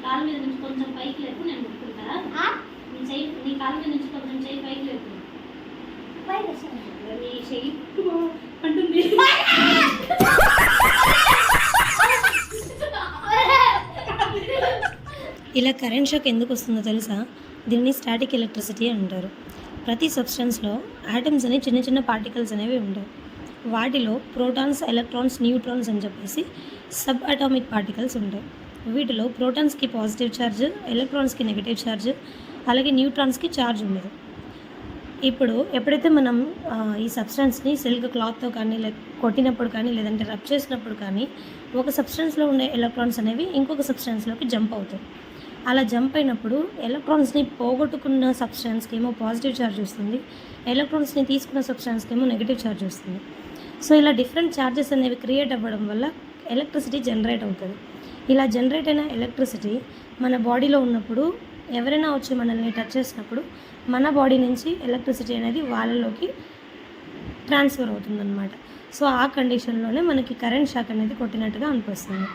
కాళ్ళ మీద నుంచి కొంచెం పైకి లేపు, నేను ముట్టుకుంటా. నీ కాళ్ళ మీద నుంచి కొంచెం చెయ్యి పైకి లేపు. నీ చెయ్యి అంటుంది. ఇలా కరెంట్ షాక్ ఎందుకు వస్తుందో తెలుసా? దీన్ని స్టాటిక్ ఎలక్ట్రిసిటీ అంటారు. ప్రతి సబ్స్టెన్స్లో ఆటమ్స్ అనే చిన్న చిన్న పార్టికల్స్ అనేవి ఉంటాయి. వాటిలో ప్రోటాన్స్, ఎలక్ట్రాన్స్, న్యూట్రాన్స్ అని చెప్పేసి సబ్ అటామిక్ పార్టికల్స్ ఉంటాయి. వీటిలో ప్రోటాన్స్కి పాజిటివ్ ఛార్జ్, ఎలక్ట్రాన్స్కి నెగిటివ్ ఛార్జ్, అలాగే న్యూట్రాన్స్కి ఛార్జ్ ఉండదు. ఇప్పుడు ఎప్పుడైతే మనం ఈ సబ్స్టెన్స్ని సిల్క్ క్లాత్తో కానీ కొట్టినప్పుడు కానీ లేదంటే రబ్ చేసినప్పుడు కానీ ఒక సబ్స్టెన్స్లో ఉండే ఎలక్ట్రాన్స్ అనేవి ఇంకొక సబ్స్టెన్స్లోకి జంప్ అవుతాయి. అలా జంప్ అయినప్పుడు ఎలక్ట్రాన్స్ని పోగొట్టుకున్న సబ్స్టెన్స్కి ఏమో పాజిటివ్ ఛార్జ్ వస్తుంది, ఎలక్ట్రాన్స్ని తీసుకున్న సబ్స్టెన్స్కి ఏమో నెగిటివ్ ఛార్జ్ వస్తుంది. సో ఇలా డిఫరెంట్ ఛార్జెస్ అనేవి క్రియేట్ అవ్వడం వల్ల ఎలక్ట్రిసిటీ జనరేట్ అవుతుంది. ఇలా జనరేట్ అయిన ఎలక్ట్రిసిటీ మన బాడీలో ఉన్నప్పుడు ఎవరైనా వచ్చి మనల్ని టచ్ చేసినప్పుడు మన బాడీ నుంచి ఎలక్ట్రిసిటీ అనేది వాళ్ళలోకి ట్రాన్స్ఫర్ అవుతుందన్నమాట. సో ఆ కండిషన్లోనే మనకి కరెంట్ షాక్ అనేది కొట్టినట్టుగా అనిపిస్తుంది.